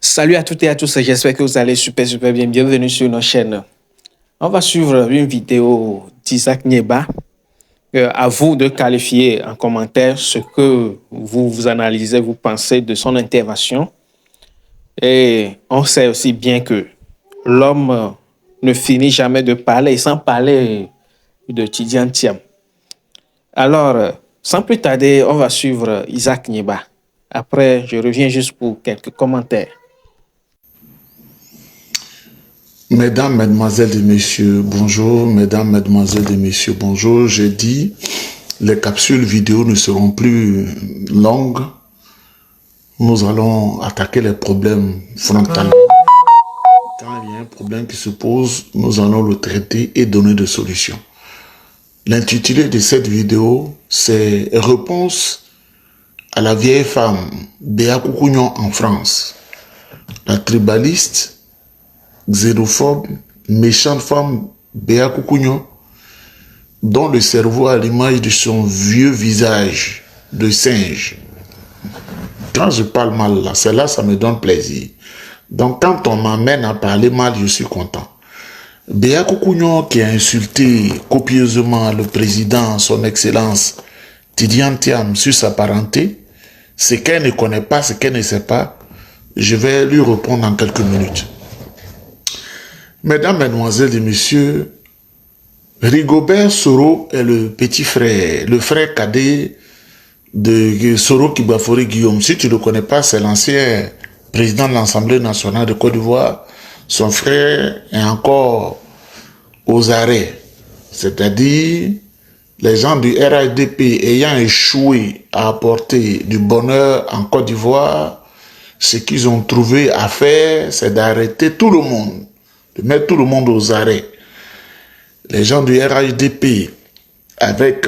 Salut à toutes et à tous, j'espère que vous allez super bien. Bienvenue sur nos chaînes. On va suivre une vidéo d'Isaac Nieba. À vous de qualifier en commentaire ce que vous analysez, vous pensez de son intervention. Et on sait aussi bien que l'homme ne finit jamais de parler, sans parler de Tidiane Thiam. Alors, sans plus tarder, on va suivre Isaac Nieba. Après, je reviens juste pour quelques commentaires. Mesdames, Mesdemoiselles et Messieurs, bonjour. Mesdames, Mesdemoiselles et Messieurs, bonjour. J'ai dit, les capsules vidéo ne seront plus longues. Nous allons attaquer les problèmes frontalement. Quand il y a un problème qui se pose, nous allons le traiter et donner des solutions. L'intitulé de cette vidéo, c'est « Réponse à la vieille femme Béa Koukouignon en France ». La tribaliste, xénophobe, méchante femme Béa Koukouignon, dont le cerveau a l'image de son vieux visage de singe. Quand je parle mal là, c'est là ça me donne plaisir. Donc quand on m'amène à parler mal, je suis content. Béa Koukouignon qui a insulté copieusement le président, son excellence Tidiane Thiam sur sa parenté, ce qu'elle ne connaît pas, ce qu'elle ne sait pas, je vais lui répondre en quelques minutes. Mesdames, Mesdemoiselles et Messieurs, Rigobert Soro est le petit frère, le frère cadet de Soro Kibafori Guillaume. Si tu ne le connais pas, c'est l'ancien président de l'Assemblée nationale de Côte d'Ivoire. Son frère est encore aux arrêts. C'est-à-dire, les gens du RHDP ayant échoué à apporter du bonheur en Côte d'Ivoire, ce qu'ils ont trouvé à faire, c'est d'arrêter tout le monde, de mettre tout le monde aux arrêts. Les gens du RHDP, avec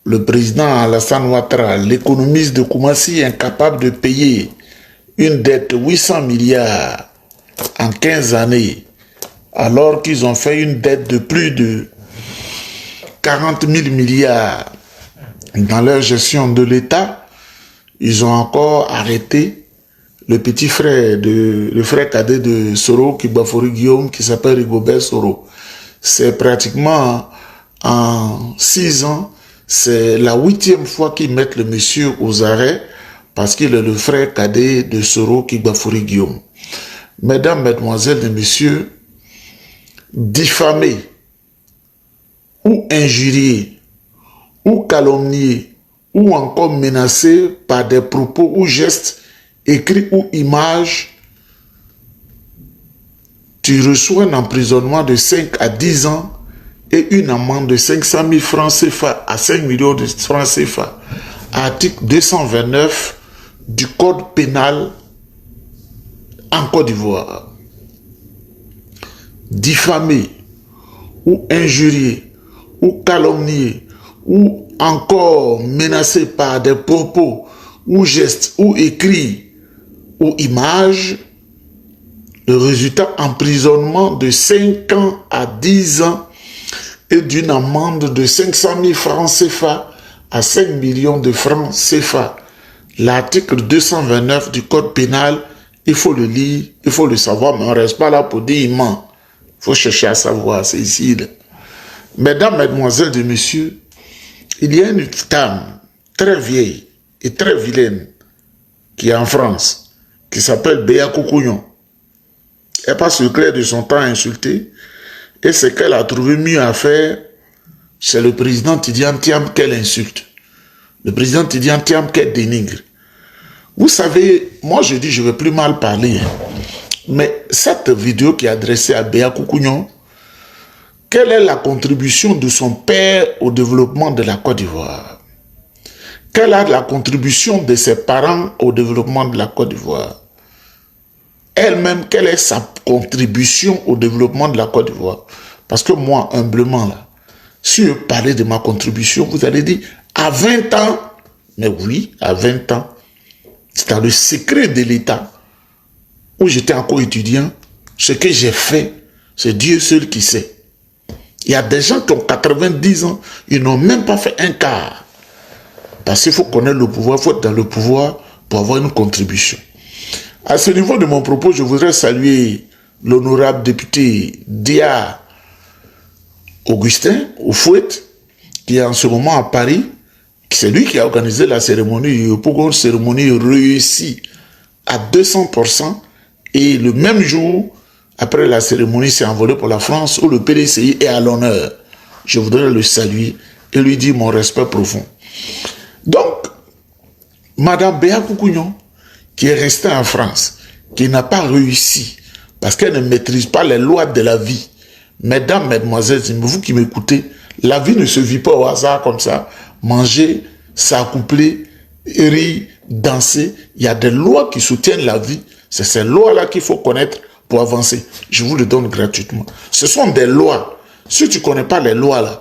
le président Alassane Ouattara, l'économiste de Koumassi, incapable de payer une dette de 800 milliards en 15 années, alors qu'ils ont fait une dette de plus de 40 000 milliards dans leur gestion de l'État, ils ont encore arrêté le petit frère, le frère cadet de Soro Kibafori Guillaume, qui s'appelle Rigobert Soro. C'est pratiquement en 6 ans, c'est la 8e fois qu'ils mettent le monsieur aux arrêts parce qu'il est le frère cadet de Soro Kibafori Guillaume. Mesdames, Mesdemoiselles et Messieurs, diffamer ou injurier ou calomnier ou encore menacer par des propos ou gestes écrits ou images, tu reçois un emprisonnement de 5 à 10 ans et une amende de 500 000 francs CFA à 5 millions de francs CFA. Article 229 du Code pénal en Côte d'Ivoire. Diffamer ou injurier ou calomnier ou encore menacer par des propos ou gestes ou écrits ou images, le résultat emprisonnement de 5 ans à 10 ans et d'une amende de 500 000 francs CFA à 5 millions de francs CFA. L'article 229 du Code pénal, il faut le lire, il faut le savoir, mais on ne reste pas là pour dire il ment. Il faut chercher à savoir, c'est ici. Là. Mesdames, Mesdemoiselles et Messieurs, il y a une dame très vieille et très vilaine qui est en France, qui s'appelle Béa Koukouignon. Elle passe le clair de son temps à insulter, et ce qu'elle a trouvé mieux à faire, c'est le président Tidiane Thiam qu'elle insulte. Le président Tidiane Thiam qu'elle dénigre. Vous savez, moi je dis, je ne vais plus mal parler, mais cette vidéo qui est adressée à Béa Koukouignon, quelle est la contribution de son père au développement de la Côte d'Ivoire? Quelle est la contribution de ses parents au développement de la Côte d'Ivoire? Elle-même, quelle est sa contribution au développement de la Côte d'Ivoire? Parce que moi, humblement, là, si je parlais de ma contribution, vous allez dire, à 20 ans, mais oui, à 20 ans, c'est dans le secret de l'État, où j'étais encore étudiant, ce que j'ai fait, c'est Dieu seul qui sait. Il y a des gens qui ont 90 ans, ils n'ont même pas fait un quart. Parce qu'il faut connaître le pouvoir, il faut être dans le pouvoir pour avoir une contribution. À ce niveau de mon propos, je voudrais saluer l'honorable député Dia Augustin Oufouet, qui est en ce moment à Paris. C'est lui qui a organisé la cérémonie, pour une cérémonie réussie à 200%. Et le même jour, après la cérémonie, s'est envolé pour la France, où le PDCI est à l'honneur. Je voudrais le saluer et lui dire mon respect profond. Donc, Madame Béa Koukounion, qui est restée en France, qui n'a pas réussi, parce qu'elle ne maîtrise pas les lois de la vie. Mesdames, mesdemoiselles, vous qui m'écoutez, la vie ne se vit pas au hasard comme ça. Manger, s'accoupler, rire, danser. Il y a des lois qui soutiennent la vie. C'est ces lois-là qu'il faut connaître pour avancer. Je vous le donne gratuitement. Ce sont des lois. Si tu ne connais pas les lois là,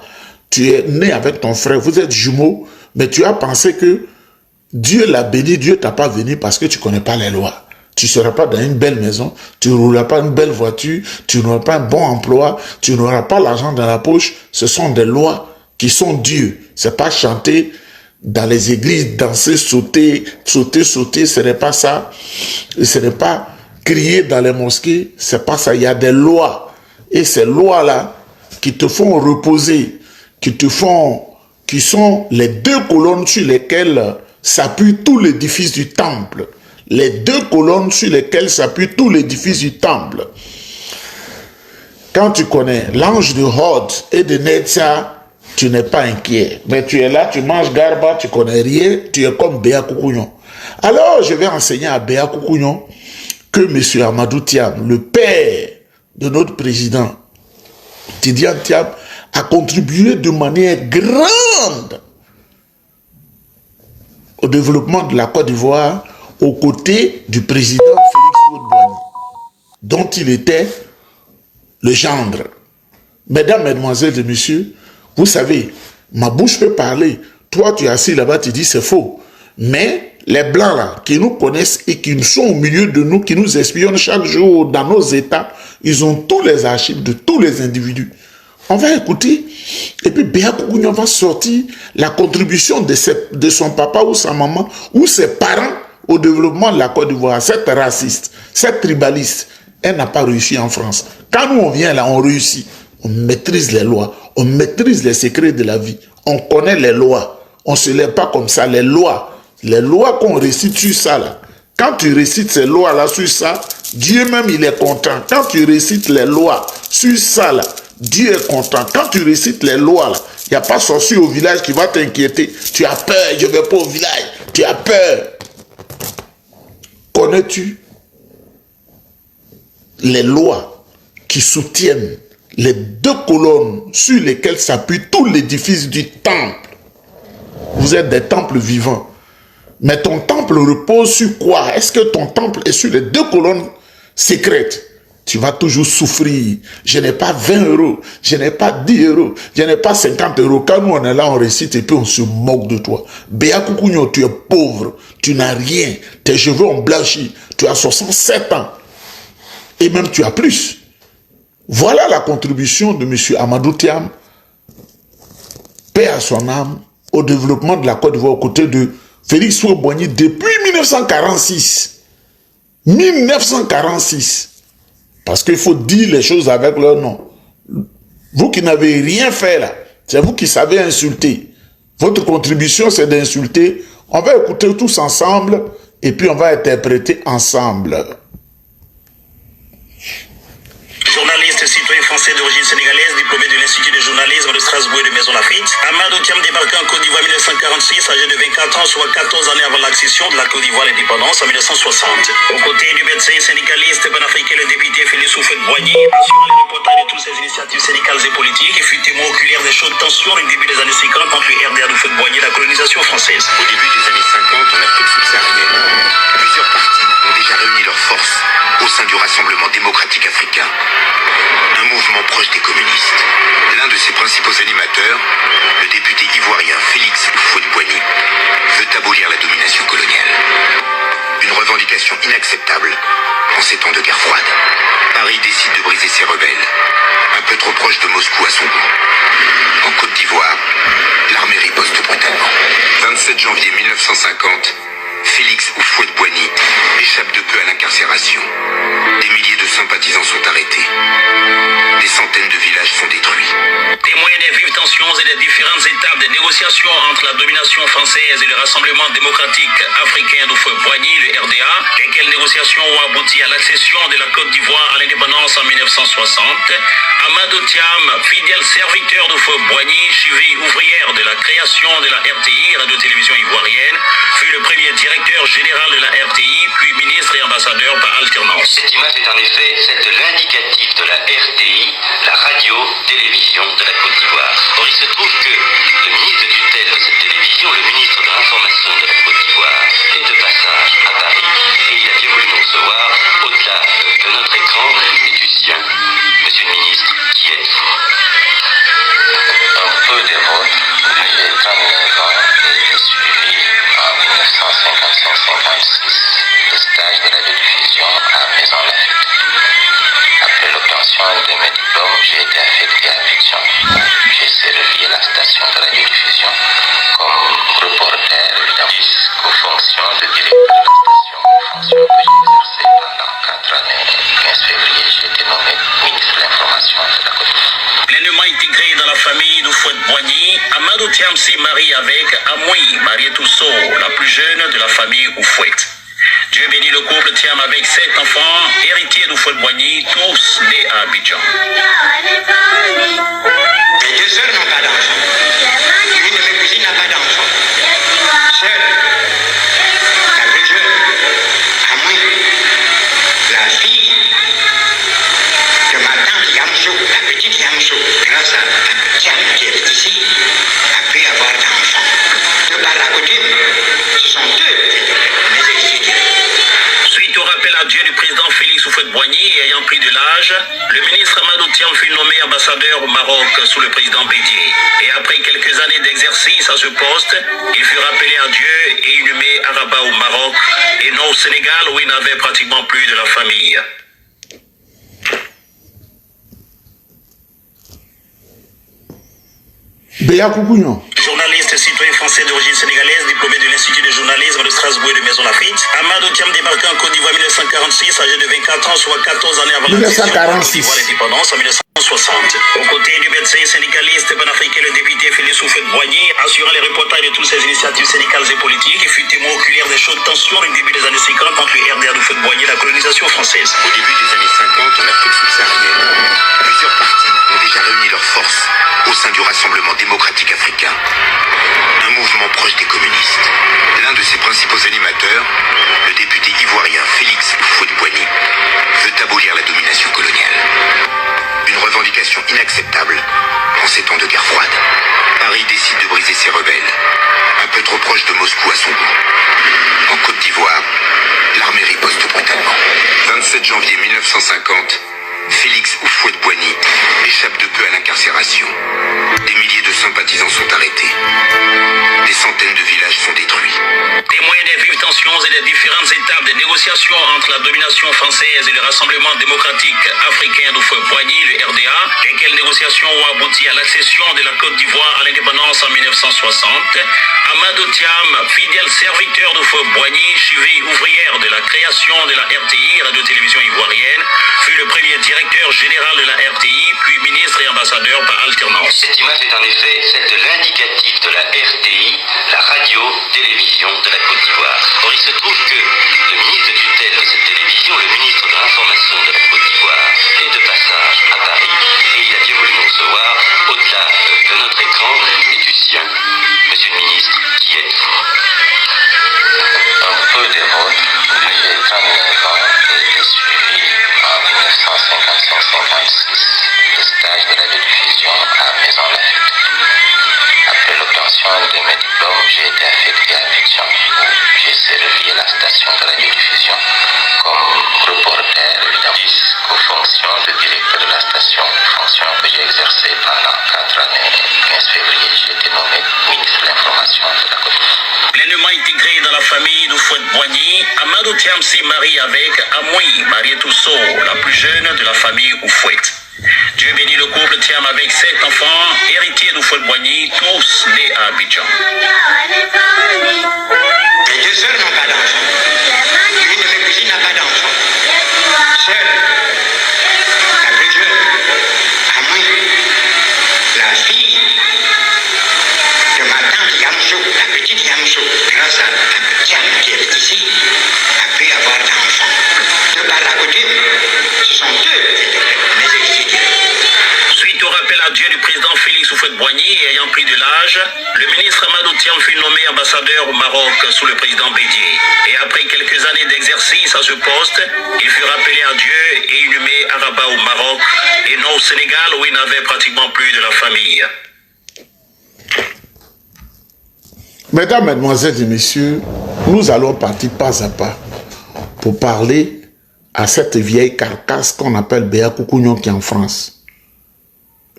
tu es né avec ton frère, vous êtes jumeaux, mais tu as pensé que Dieu l'a béni, Dieu t'a pas béni parce que tu ne connais pas les lois. Tu ne seras pas dans une belle maison, tu ne rouleras pas une belle voiture, tu n'auras pas un bon emploi, tu n'auras pas l'argent dans la poche. Ce sont des lois qui sont Dieu. Ce n'est pas chanter dans les églises, danser, sauter, ce n'est pas ça. Ce n'est pas crier dans les mosquées, ce n'est pas ça. Il y a des lois. Et ces lois-là qui te font reposer, qui sont les deux colonnes sur lesquelles s'appuie tout l'édifice du temple. Les deux colonnes sur lesquelles s'appuie tout l'édifice du temple. Quand tu connais l'ange de Hod et de Netza, tu n'es pas inquiet. Mais tu es là, tu manges garba, tu connais rien, tu es comme Béa Koukounion. Alors, je vais enseigner à Béa Koukounion que M. Amadou Thiam, le père de notre président, Tidiane Thiam, a contribué de manière grande au développement de la Côte d'Ivoire aux côtés du président Félix Houphouët-Boigny, dont il était le gendre. Mesdames, mesdemoiselles et messieurs, vous savez, ma bouche peut parler. Toi, tu es assis là-bas, tu dis c'est faux. Mais les Blancs là, qui nous connaissent et qui sont au milieu de nous, qui nous espionnent chaque jour dans nos États, ils ont tous les archives de tous les individus. On va écouter, et puis Béa Koukounion va sortir la contribution de son papa ou sa maman ou ses parents au développement de la Côte d'Ivoire. Cette raciste, cette tribaliste, elle n'a pas réussi en France. Quand nous on vient là, on réussit. On maîtrise les lois, on maîtrise les secrets de la vie, on connaît les lois. On ne se lève pas comme ça, les lois qu'on récite sur ça là. Quand tu récites ces lois-là sur ça, Dieu même il est content. Quand tu récites les lois sur ça là, Dieu est content. Quand tu récites les lois là, il n'y a pas sorcier au village qui va t'inquiéter. Tu as peur, je ne vais pas au village. Tu as peur. Connais-tu les lois qui soutiennent les deux colonnes sur lesquelles s'appuie tout l'édifice du temple? Vous êtes des temples vivants. Mais ton temple repose sur quoi? Est-ce que ton temple est sur les deux colonnes secrètes? Tu vas toujours souffrir. Je n'ai pas 20 euros, je n'ai pas 10 euros, je n'ai pas 50 euros. Quand nous on est là, on récite et puis on se moque de toi. Béa Koukounion, tu es pauvre, tu n'as rien, tes cheveux ont blanchi, tu as 67 ans. Et même tu as plus. Voilà la contribution de M. Amadou Thiam, paix à son âme, au développement de la Côte d'Ivoire aux côtés de Félix Houphouët-Boigny depuis 1946. 1946. Parce qu'il faut dire les choses avec leur nom. Vous qui n'avez rien fait là, c'est vous qui savez insulter. Votre contribution, c'est d'insulter. On va écouter tous ensemble et puis on va interpréter ensemble. Journaliste citoyen français d'origine sénégalaise, diplômé de l'Institut de journalisme de Strasbourg et de Maison Lafitte, Amadou Thiam débarqué en Côte d'Ivoire en 1946, âgé de 24 ans, soit 14 années avant l'accession de la Côte d'Ivoire à l'indépendance en 1960. Aux côtés du médecin syndicaliste panafricain, le député Félix Houphouët-Boigny, assurant le reportage de toutes ces initiatives syndicales et politiques et fut témoin oculaire des chaudes tensions du début des années 50 entre le RDA de Houphouët-Boigny et la colonisation française. Au début des années 50, en Afrique subsaharienne, plusieurs partis ont déjà réuni leurs forces au sein du Rassemblement démocratique africain, un mouvement proche des communistes. L'un de ses principaux animateurs, le député ivoirien Félix Houphouët-Boigny, veut abolir la domination coloniale. Une revendication inacceptable en ces temps de guerre froide. Paris décide de briser ses rebelles, un peu trop proche de Moscou à son goût. En Côte d'Ivoire, l'armée riposte brutalement. 27 janvier 1950, Félix Houphouët-Boigny échappe de peu à l'incarcération. Des milliers de sympathisants sont arrêtés. Des centaines de villages sont détruits. Témoin des vives tensions et des différentes étapes des négociations entre la domination française et le Rassemblement démocratique africain d'Houphouët-Boigny, le RDA, lesquelles négociations ont abouti à l'accession de la Côte d'Ivoire à l'indépendance en 1960, Amadou Thiam, fidèle serviteur d'Houphouët-Boigny, cheville ouvrière de la création de la RTI, radio-télévision ivoirienne, fut le premier directeur général de la RTI, puis ministre et ambassadeur par alternance. Cette image est en effet celle de l'indicatif de la RTI, la radio-télévision de la Côte d'Ivoire. Or, il se trouve que le ministre de tutelle de cette télévision, le ministre de l'information de la Côte d'Ivoire, est de passage à Paris et il a bien voulu nous recevoir au-delà de notre écran et du sien. Monsieur le ministre, qui êtes-vous? Un peu des vôtres. J'ai 39 ans et j'ai suivi en 1955-56 le stage de radiodiffusion à Maison Lafitte. Après l'obtention de mes diplômes, j'ai été affecté à Fiction. J'ai servi la station de radiodiffusion comme reporter, évidemment, jusqu'aux fonctions de directeur de la station, fonction que j'ai exercée pendant 4 années. Le 15 février, j'ai été nommé ministre de l'Information de la Côte d'Ivoire. Pleinement intégré dans la famille d'Houphouët-Boigny, Amadou Thiam s'est marié avec Amoui Marietusso, la plus jeune de la famille Houphouët. Dieu bénit le couple Thiam avec 7 enfants, héritiers d'Houphouët-Boigny, tous nés à Abidjan. Mes 2 sœurs n'ont pas d'enfants. Une de mes cousines n'a pas d'enfants. Seule, la plus jeune, Amoui, la fille de ma tante Yamsou, la petite Yamsou, grâce à Thiam qui est ici, a pu avoir d'enfants. De par la coutume, ce sont eux mes héritiers. Suite au rappel à Dieu du président Félix Houphouët-Boigny ayant pris de l'âge, le ministre Amadou Thiam fut nommé ambassadeur au Maroc sous le président Bédié. Et après quelques années d'exercice à ce poste, il fut rappelé à Dieu et inhumé à Rabat au Maroc et non au Sénégal où il n'avait pratiquement plus de la famille. Béa Koukouignon. Journaliste citoyen français d'origine sénégalaise, diplômé de l'Institut de journalisme de Strasbourg et de Maison Lafitte, Amadou Thiam débarqué en Côte d'Ivoire en 1946, âgé de 24 ans, soit 14 années avant l'accession de la Côte d'Ivoire à l'indépendance en 1960. Aux côtés du médecin syndicaliste panafricain, le député Félix Houphouët-Boigny, assurant les reportages de toutes ces initiatives syndicales et politiques, et fut témoin oculaire des chaudes tensions au début des années 50 entre le RDA d'Houphouët-Boigny et la colonisation française. Au début des années 50, en Afrique subsaharienne, plusieurs partis ont déjà réuni leurs forces au sein du Rassemblement démocratique africain, un mouvement proche des communistes. L'un de ses principaux animateurs, le député ivoirien Félix Houphouët-Boigny, veut abolir la domination coloniale. Une revendication inacceptable en ces temps de guerre froide. Paris décide de briser ses rebelles, un peu trop proche de Moscou à son goût. En Côte d'Ivoire, l'armée riposte brutalement. 27 janvier 1950, Félix Houphouët-Boigny échappe de peu à l'incarcération. Des milliers de sympathisants sont arrêtés. Des centaines de villages sont détruits. Témoin des vives tensions et des différentes étapes des négociations entre la domination française et le Rassemblement démocratique africain d'Houphouët-Boigny, le RDA, lesquelles négociations ont abouti à l'accession de la Côte d'Ivoire à l'indépendance en 1960, Amadou Thiam, fidèle serviteur d'Houphouët-Boigny, cheville ouvrière de la création de la RTI, radio-télévision ivoirienne, fut le premier directeur général de la RTI, puis ministre et ambassadeur par alternance. Cette image est en effet celle de l'indicatif de la RTI, la radio-télévision de la Côte d'Ivoire. Or, il se trouve que le ministre de tutelle de cette télévision, le ministre de l'information de la Côte d'Ivoire, est de passage à Paris et il a bien voulu nous recevoir au-delà de notre écran et du sien. Monsieur le ministre, qui êtes-vous? Un peu des vôtres. J'ai 39 ans et j'ai suivi en 1955-56 le stage de radiodiffusion à Maison Lafitte. Après l'obtention de mes diplômes, j'ai été affecté à Fiction, où j'ai servi la station de radiodiffusion comme reporter, évidemment, jusqu'aux fonctions de directeur de la station, fonction que j'ai exercée pendant 4 années. Le 15 février, j'ai été nommé ministre de l'Information de la Côte d'Ivoire. Pleinement intégré dans la famille d'Houphouët-Boigny, Amadou Thiam s'est marié avec Amoui Marietusso, la plus jeune de la famille Houphouët. Dieu bénit le couple Thiam avec 7 enfants, héritiers d'Houphouët-Boigny, tous nés à Abidjan. Mes deux sœurs n'ont pas d'enfants. L'une de mes cousines n'a pas d'enfants. Seule, la plus jeune, à moi, la fille de ma tante Yamsou, la petite Yamsou, grâce à Tiam qui est ici, a pu avoir d'enfants. De par la coutume, ce sont eux, mes étudiants. Suite au rappel à Dieu du président Félix Houphouët-Boigny et ayant pris de l'âge, le ministre Amadou Thiam fut nommé ambassadeur au Maroc sous le président Bédié. Et après quelques années d'exercice à ce poste, il fut rappelé à Dieu et inhumé à Rabat au Maroc et non au Sénégal où il n'avait pratiquement plus de la famille. Mesdames, Mesdemoiselles et Messieurs, nous allons partir pas à pas pour parler à cette vieille carcasse qu'on appelle Béa Koukounion qui est en France.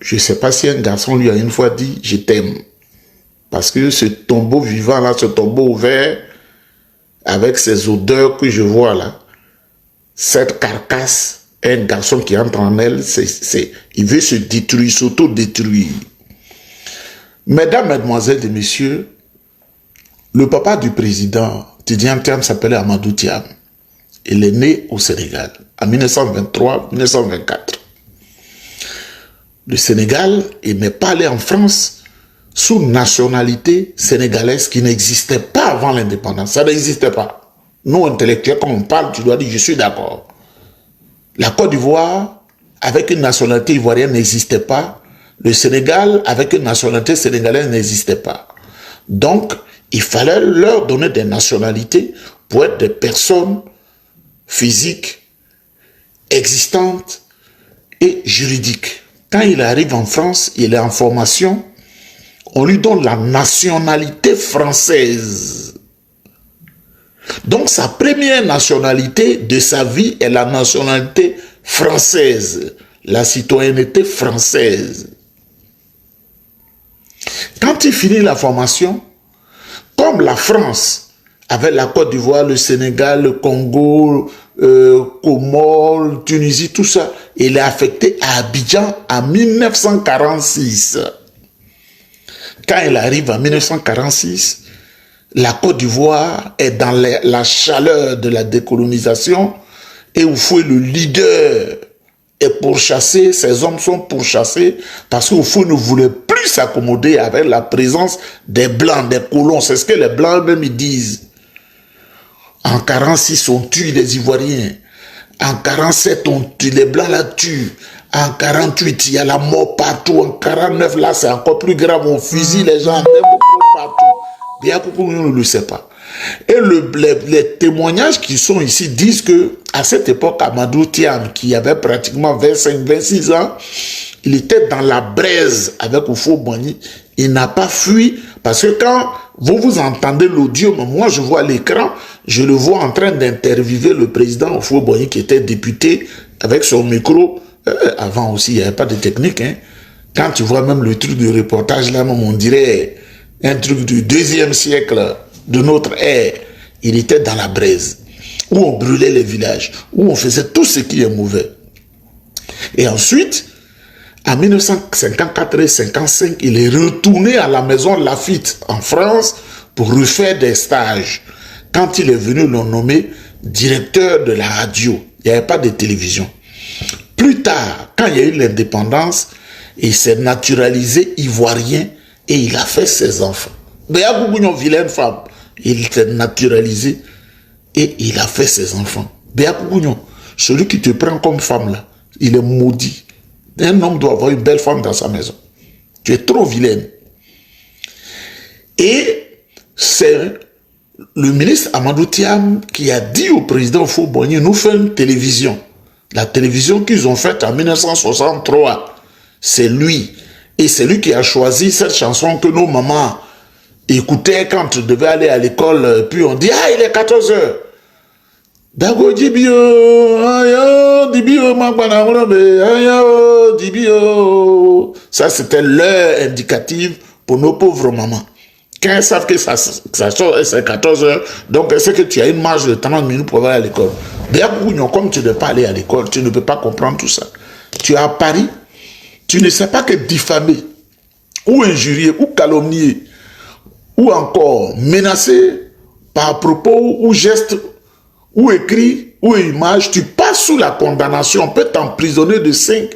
Je ne sais pas si un garçon lui a une fois dit « je t'aime ». Parce que ce tombeau vivant là, ce tombeau ouvert, avec ces odeurs que je vois là, cette carcasse, un garçon qui entre en elle, il veut se détruire, s'auto-détruire. Mesdames, Mesdemoiselles et Messieurs, le papa du président Tidjane Thiam s'appelait Amadou Thiam. Il est né au Sénégal en 1923-1924. Le Sénégal, il n'est pas allé en France sous nationalité sénégalaise qui n'existait pas avant l'indépendance. Ça n'existait pas. Nous, intellectuels, quand on parle, tu dois dire « je suis d'accord ». La Côte d'Ivoire, avec une nationalité ivoirienne, n'existait pas. Le Sénégal, avec une nationalité sénégalaise, n'existait pas. Donc, il fallait leur donner des nationalités pour être des personnes physiques, existantes et juridiques. Quand il arrive en France, il est en formation, on lui donne la nationalité française. Donc sa première nationalité de sa vie est la nationalité française, la citoyenneté française. Quand il finit la formation, comme la France avait la Côte d'Ivoire, le Sénégal, le Congo, Comores, Tunisie, tout ça, il est affecté à Abidjan en 1946. Quand il arrive en 1946, la Côte d'Ivoire est dans la chaleur de la décolonisation et Oufoué, le leader, est pourchassé, ses hommes sont pourchassés parce qu'Oufoué ne voulait plus s'accommoder avec la présence des Blancs, des colons. C'est ce que les Blancs même ils disent. En 1946, on tue les Ivoiriens. En 1947, on tue les Blancs, la tuent. En 1948, il y a la mort partout. En 1949, là, c'est encore plus grave. On fusille les gens partout. Bien que on ne le sait pas. Et les témoignages qui sont ici disent que à cette époque, Amadou Thiam, qui avait pratiquement 25-26 ans, il était dans la braise avec Houphouët-Boigny. Il n'a pas fui parce que quand vous entendez l'audio, moi je vois l'écran, je le vois en train d'interviewer le président Houphouët-Boigny qui était député avec son micro. Avant aussi, il n'y avait pas de technique. Hein. Quand tu vois même le truc de reportage là, même on dirait un truc du 2e siècle de notre ère. Il était dans la braise, où on brûlait les villages, où on faisait tout ce qui est mauvais. Et ensuite, en 1954 et 1955, il est retourné à la maison Laffitte en France pour refaire des stages. Quand il est venu le nommer directeur de la radio, il n'y avait pas de télévision. Plus tard, quand il y a eu l'indépendance, il s'est naturalisé ivoirien et il a fait ses enfants. Béa Koukounion, vilaine femme, il s'est naturalisé et il a fait ses enfants. Béa Koukounion, celui qui te prend comme femme là, il est maudit. Un homme doit avoir une belle femme dans sa maison. Tu es trop vilaine. Et c'est le ministre Amadou Thiam qui a dit au président Houphouët-Boigny, nous faisons une télévision. La télévision qu'ils ont faite en 1963, c'est lui. Et c'est lui qui a choisi cette chanson que nos mamans écoutaient quand ils devaient aller à l'école. Puis on dit, ah, il est 14 h. Dago dibio, ayo, dibio, ayo, dibio. Ça, c'était l'heure indicative pour nos pauvres mamans. Quand elles savent que ça sort, c'est 14 h, donc elles savent que tu as une marge de 30 minutes pour aller à l'école. Bien, comme tu ne peux pas aller à l'école, tu ne peux pas comprendre tout ça. Tu es à Paris, tu ne sais pas que diffamer ou injurié, ou calomnié, ou encore menacé par propos ou gestes, ou écrit, ou image, tu passes sous la condamnation. On peut t'emprisonner de 5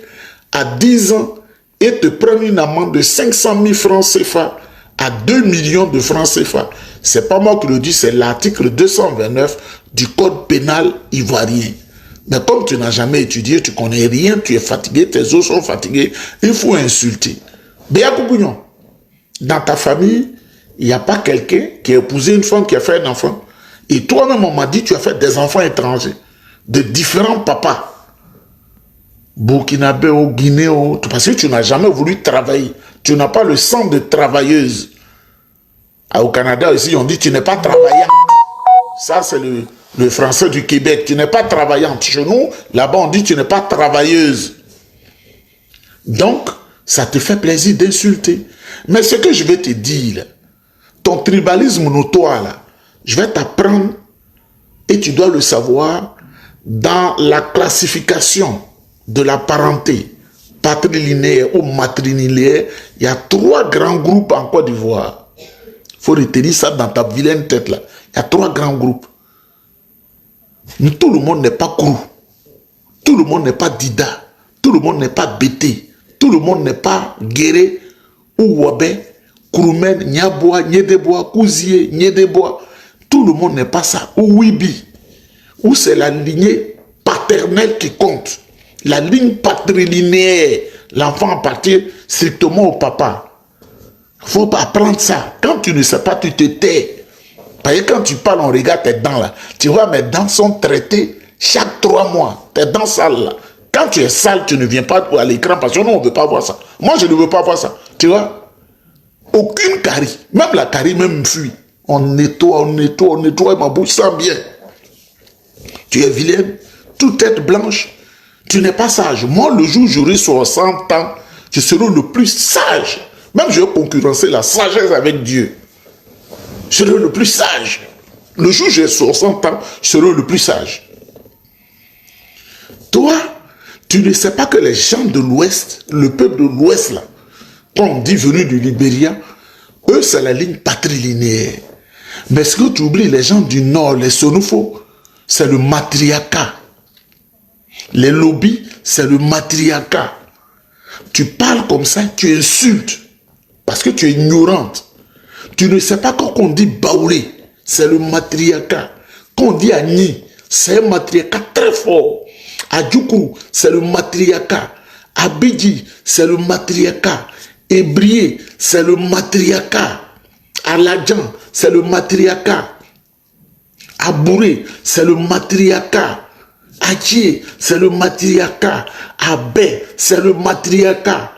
à 10 ans et te prendre une amende de 500 000 francs CFA à 2 millions de francs CFA. C'est pas moi qui le dis, c'est l'article 229 du code pénal ivoirien. Mais comme tu n'as jamais étudié, tu connais rien, tu es fatigué, tes os sont fatigués, il faut insulter. Béa Kougouignon, dans ta famille, il n'y a pas quelqu'un qui a épousé une femme qui a fait un enfant. Et toi-même, on m'a dit, tu as fait des enfants étrangers, de différents papas. Burkinabé, au Guinée, parce que tu n'as jamais voulu travailler. Tu n'as pas le sang de travailleuse. Au Canada, ici, on dit, tu n'es pas travaillante. Ça, c'est le français du Québec. Tu n'es pas travaillante. Chez nous, là-bas, on dit, tu n'es pas travailleuse. Donc, ça te fait plaisir d'insulter. Mais ce que je vais te dire, ton tribalisme notoire, là, je vais t'apprendre, et tu dois le savoir, dans la classification de la parenté patrilinéaire ou matrilinéaire, il y a 3 grands groupes en Côte d'Ivoire. Il faut retenir ça dans ta vilaine tête là. Il y a 3 grands groupes. Tout le monde n'est pas Krou. Tout le monde n'est pas Dida. Tout le monde n'est pas Bété. Tout le monde n'est pas Guéré ou Wabé, Kroumen, Niabois, Niedebois, Kouzié, Niedebois. Tout le monde n'est pas ça. Ou Wibi. Ou c'est la lignée paternelle qui compte. La ligne patrilinéaire. L'enfant appartient strictement au papa. Il faut apprendre ça. Quand tu ne sais pas, tu te tais. Parce que quand tu parles, on regarde tes dents là. Tu vois, mes dents sont traitées chaque 3 mois. Tes dents sales là. Quand tu es sale, tu ne viens pas à l'écran parce que nous, on ne veut pas voir ça. Moi, je ne veux pas voir ça. Tu vois? Aucune carie. Même la carie même fuit. On nettoie, ma bouche sent bien. Tu es vilaine, toute tête blanche. Tu n'es pas sage. Moi, le jour où j'aurai 60 ans, je serai le plus sage. Même je vais concurrencer la sagesse avec Dieu. Je serai le plus sage. Le jour où j'ai 60 ans, je serai le plus sage. Toi, tu ne sais pas que les gens de l'Ouest, le peuple de l'Ouest, là, quand on dit venu du Libéria, eux, c'est la ligne patrilinéaire. Mais ce que tu oublies, les gens du Nord, les Sonofos, c'est le matriarcat. Les lobbies, c'est le matriarcat. Tu parles comme ça, tu insultes. Parce que tu es ignorante. Tu ne sais pas quand on dit Baoulé, c'est le matriarcat. Quand on dit Agni, c'est un matriarcat très fort. À Djoukou, c'est le matriarcat. À Bidji, c'est le matriarcat. Ébrié, c'est le matriarcat. À Ladjan, c'est le matriarcat. À Bouré, c'est le matriarcat. À Thié, c'est le matriarcat. À Bé, c'est le matriarcat.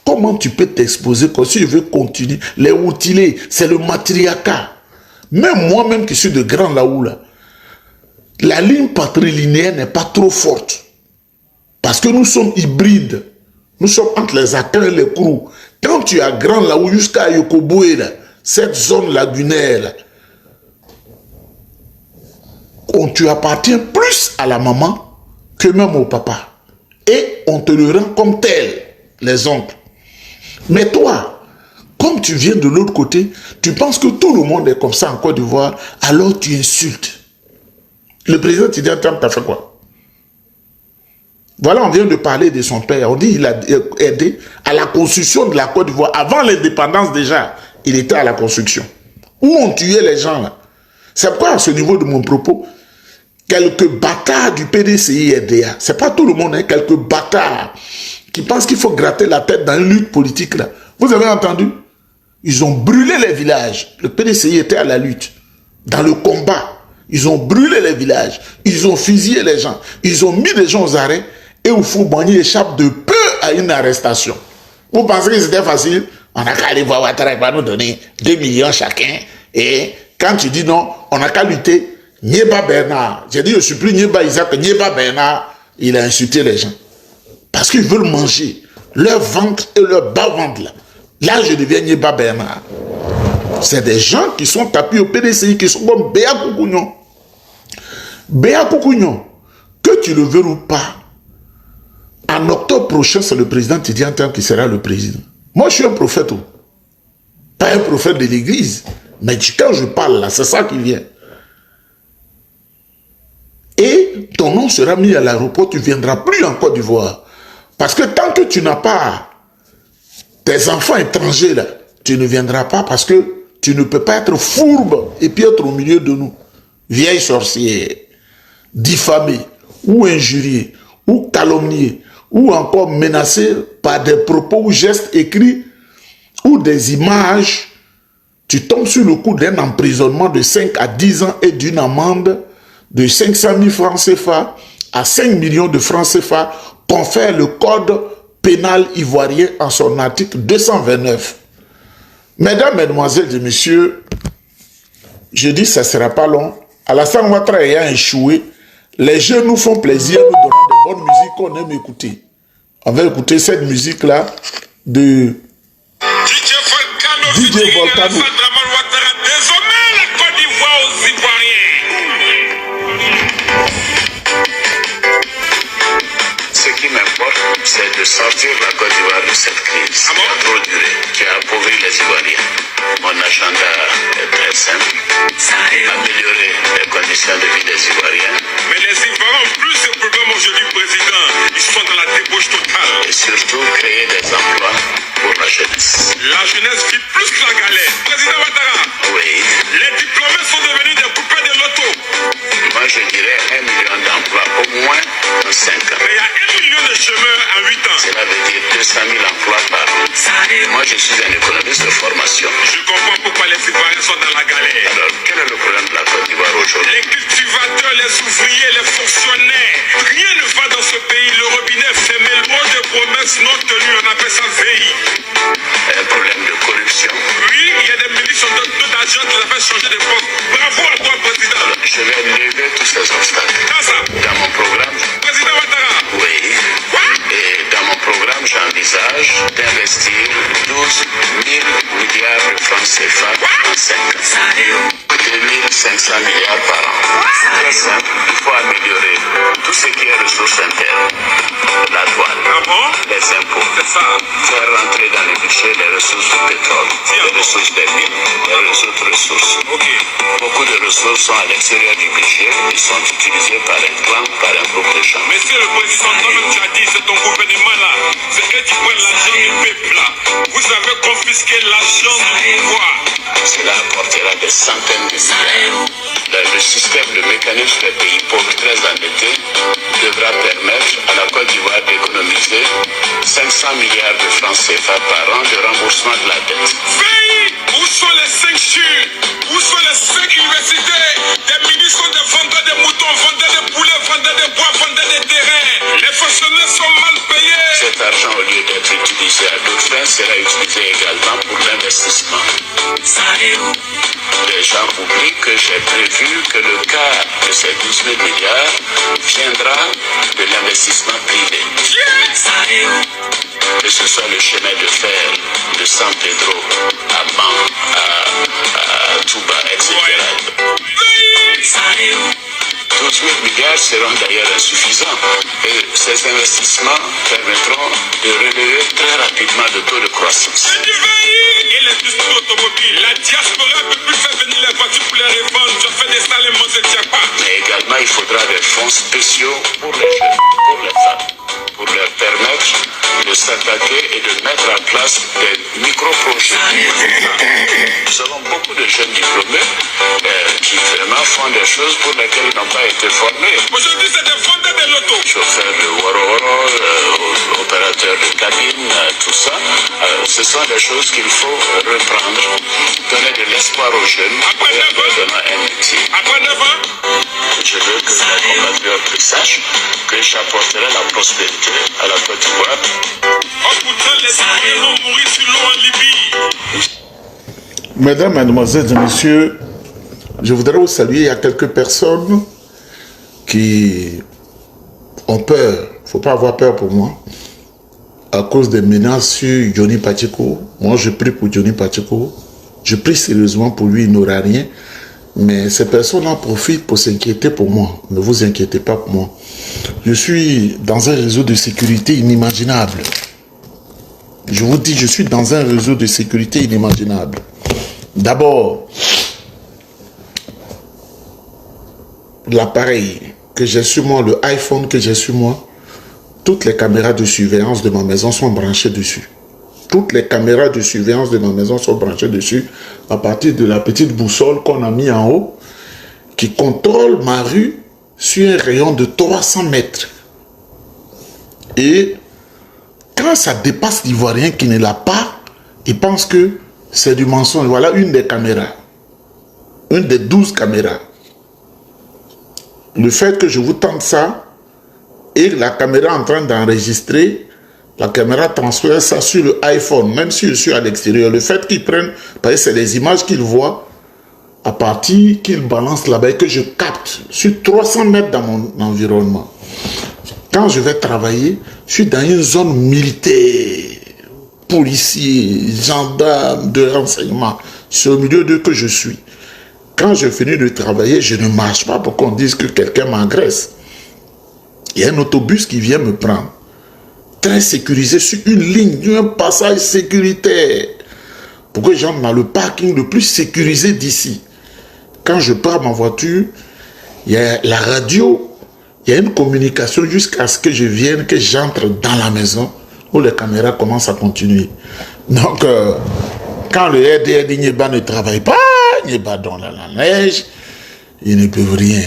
Comment tu peux t'exposer comme si je veux continuer? Les Outilés, c'est le matriarcat. Même moi-même qui suis de Grand Laou, là, la ligne patrilinéaire n'est pas trop forte. Parce que nous sommes hybrides. Nous sommes entre les Akans et les Krou. Quand tu es à Grand Laou jusqu'à Yokoboué, là, cette zone lagunaire, là, tu appartiens plus à la maman que même au papa. Et on te le rend comme tel, les oncles. Mais toi, comme tu viens de l'autre côté, tu penses que tout le monde est comme ça en Côte d'Ivoire, alors tu insultes. Le président Tidjane Trump t'a fait quoi? Voilà, on vient de parler de son père. On dit qu'il a aidé à la construction de la Côte d'Ivoire. Avant l'indépendance déjà, il était à la construction. Où on tuait les gens là. C'est pourquoi à ce niveau de mon propos, quelques bâtards du PDCI-RDA, c'est pas tout le monde, hein, quelques bâtards qui pensent qu'il faut gratter la tête dans une lutte politique là. Vous avez entendu? Ils ont brûlé les villages. Le PDCI était à la lutte, dans le combat. Ils ont brûlé les villages. Ils ont fusillé les gens. Ils ont mis les gens aux arrêts. Et Oufou-Boigny échappe de peu à une arrestation. Vous pensez que c'était facile? On n'a qu'à aller voir Ouattara, il va nous donner 2 millions chacun. Et quand tu dis non, on n'a qu'à lutter. Nieba Bernard. J'ai dit, je ne suis plus Nieba Isaac. Nieba Bernard, il a insulté les gens. Parce qu'ils veulent manger leur ventre et leur bas-ventre. Là, je deviens Nieba Bernard. C'est des gens qui sont tapis au PDCI, qui sont comme Béa Kougouignon. Béa Kougouignon, que tu le veux ou pas, en octobre prochain, c'est le président Tidjane Trump qui sera le président. Moi, je suis un prophète. pas un prophète de l'église. Mais quand je parle là, c'est ça qui vient. Et ton nom sera mis à l'aéroport, tu ne viendras plus en Côte d'Ivoire. Parce que tant que tu n'as pas tes enfants étrangers là, tu ne viendras pas parce que tu ne peux pas être fourbe et puis être au milieu de nous. Vieille sorcière, diffamée, ou injuriée, ou calomniée, ou encore menacée par des propos ou gestes écrits ou des images, tu tombes sur le coup d'un emprisonnement de 5 à 10 ans et d'une amende de 500 000 francs CFA à 5 millions de francs CFA, confère le code pénal ivoirien en son article 229. Mesdames, Mesdemoiselles et Messieurs, je dis que ça ne sera pas long. Alassane Ouattara ayant échoué, les jeunes nous font plaisir, nous donnant de bonnes musiques qu'on aime écouter. On va écouter cette musique-là de DJ Volcano. Désormais, la Côte d'Ivoire aux Ivoiriens. Ce qui m'importe, c'est de sortir la Côte d'Ivoire de cette crise qui a trop duré, qui a appauvri les Ivoiriens. Mon agenda est très simple, améliorer les conditions de vie des Ivoiriens. Mais les Ivoiriens ont plus de problèmes aujourd'hui, Président. Ils sont dans la débauche totale. Et surtout créer des emplois pour la jeunesse. La jeunesse vit plus que la galère. Président Ouattara, Oui, les diplômés sont devenus des coupés de loto. moi je dirais 1 million d'emplois au moins en 5 ans. Mais il y a 1 million de chômeurs en 8 ans. Cela veut dire 200 000 emplois par an. Moi je suis un économiste de formation. Je comprends pourquoi les Ivoiriens sont dans la galère. Alors, quel est le problème de la Côte d'Ivoire aujourd'hui? Les cultivateurs, les ouvriers, les fonctionnaires, rien ne va dans ce pays. Le robinet est fermé, loin de promesses non tenues, on appelle ça VI. Un problème de corruption. Oui, il y a des ministres d'argent qui ont fait changer de poste. Bravo à toi, Président. Alors, je vais lever tous ces obstacles. Dans ça, Dans mon programme, Président Ouattara, oui, et dans mon programme, j'envisage d'investir 12 000 milliards de francs CFA en 5 ans. 2500 milliards par an. Très simple, il faut améliorer tout ce qui est ressources internes. La douane, ah bon? les impôts, C'est ça. faire rentrer dans le budget les ressources du pétrole, les ressources des mines, les autres ressources. Ok. Beaucoup de ressources sont à l'extérieur du budget et sont utilisées par un clan, par un groupe de gens. Monsieur le Président, toi-même tu as dit, c'est ton gouvernement là. C'est eux qui prennent l'argent du peuple là. Vous avez confisqué l'argent du pouvoir. Cela apportera des centaines de milliards. Le système, le mécanisme des pays pauvres très endettés devra permettre à la Côte d'Ivoire d'économiser 500 milliards de francs CFA par an de remboursement de la dette. Veille, où sont les 5 chutes? Où sont les 5 universités? Des ministres sont des vendeurs de moutons, vendeurs de poulets, vendeurs de bois, vendeurs de terrain. Les fonctionnaires sont mal payés. Cet argent, au lieu d'être utilisé à d'autres fins, sera utilisé également pour l'investissement. Les gens oublient que j'ai prévu que le quart de ces 12 000 milliards viendra de l'investissement privé. Que ce soit le chemin de fer de San Pedro à Man, à Touba, etc. 12 000 milliards seront d'ailleurs insuffisants et ces investissements permettront de relever très rapidement le taux de croissance. Et l'industrie automobile, la diaspora ne peut plus faire venir les voitures pour les revendre. Tu as fait des salements, je ne tiens pas. Mais également, il faudra des fonds spéciaux pour les jeunes, pour les femmes, pour leur permettre de s'attaquer et de mettre en place des micro-projets. Nous avons beaucoup de jeunes diplômés qui vraiment font des choses pour lesquelles ils n'ont pas été formés. Aujourd'hui, c'est des vendeurs de loto. Chauffeurs de Woro, opérateurs de cabine, tout ça, ce sont des choses qu'il faut reprendre, donner de l'espoir aux jeunes et leur donner un métier. Après 9 ans, Je veux que mes compatriotes sachent que j'apporterai la prospérité à la Côte d'Ivoire. oh pourtant, les Ivoiriens vont mourir sur l'eau en Libye. Mesdames, Mesdemoiselles et Messieurs, je voudrais vous saluer. Il y a quelques personnes qui ont peur. Il ne faut pas avoir peur pour moi. À cause des menaces sur Johnny Pacheco. Moi, je prie pour Johnny Pacheco. Je prie sérieusement pour lui, il n'aura rien. Mais ces personnes en profitent pour s'inquiéter pour moi. Ne vous inquiétez pas pour moi. Je suis dans un réseau de sécurité inimaginable. Je vous dis, je suis dans un réseau de sécurité inimaginable. D'abord, l'appareil que j'ai sur moi, le iPhone que j'ai sur moi, toutes les caméras de surveillance de ma maison sont branchées dessus. Toutes les caméras de surveillance de ma maison sont branchées dessus à partir de la petite boussole qu'on a mis en haut qui contrôle ma rue sur un rayon de 300 mètres. Et quand ça dépasse l'Ivoirien qui ne l'a pas, il pense que c'est du mensonge. Voilà une des caméras. Une des 12 caméras. Le fait que je vous tente ça et la caméra en train d'enregistrer, la caméra transfère ça sur le iPhone, même si je suis à l'extérieur. Le fait qu'ils prennent, parce que c'est les images qu'ils voient à partir qu'ils balancent là-bas et que je capte sur 300 mètres dans mon environnement. Quand je vais travailler, je suis dans une zone militaire, policier, gendarme, de renseignement. C'est au milieu d'eux que je suis. Quand je finis de travailler, je ne marche pas pour qu'on dise que quelqu'un m'agresse. Il y a un autobus qui vient me prendre. Très sécurisé sur une ligne, un passage sécuritaire. Pour que j'entre dans le parking le plus sécurisé d'ici. Quand je pars ma voiture, il y a la radio, il y a une communication jusqu'à ce que je vienne, que j'entre dans la maison où les caméras commencent à continuer. Donc, quand le RDR dit Nieba ne travaille pas, Nieba dans la neige, ils ne peuvent rien.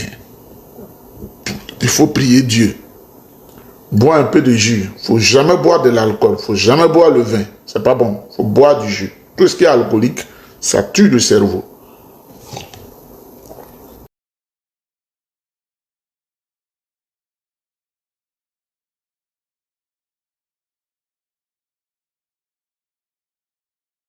Il faut prier Dieu. Bois un peu de jus. Il ne faut jamais boire de l'alcool. Il ne faut jamais boire le vin. C'est pas bon. Il faut boire du jus. Tout ce qui est alcoolique, ça tue le cerveau.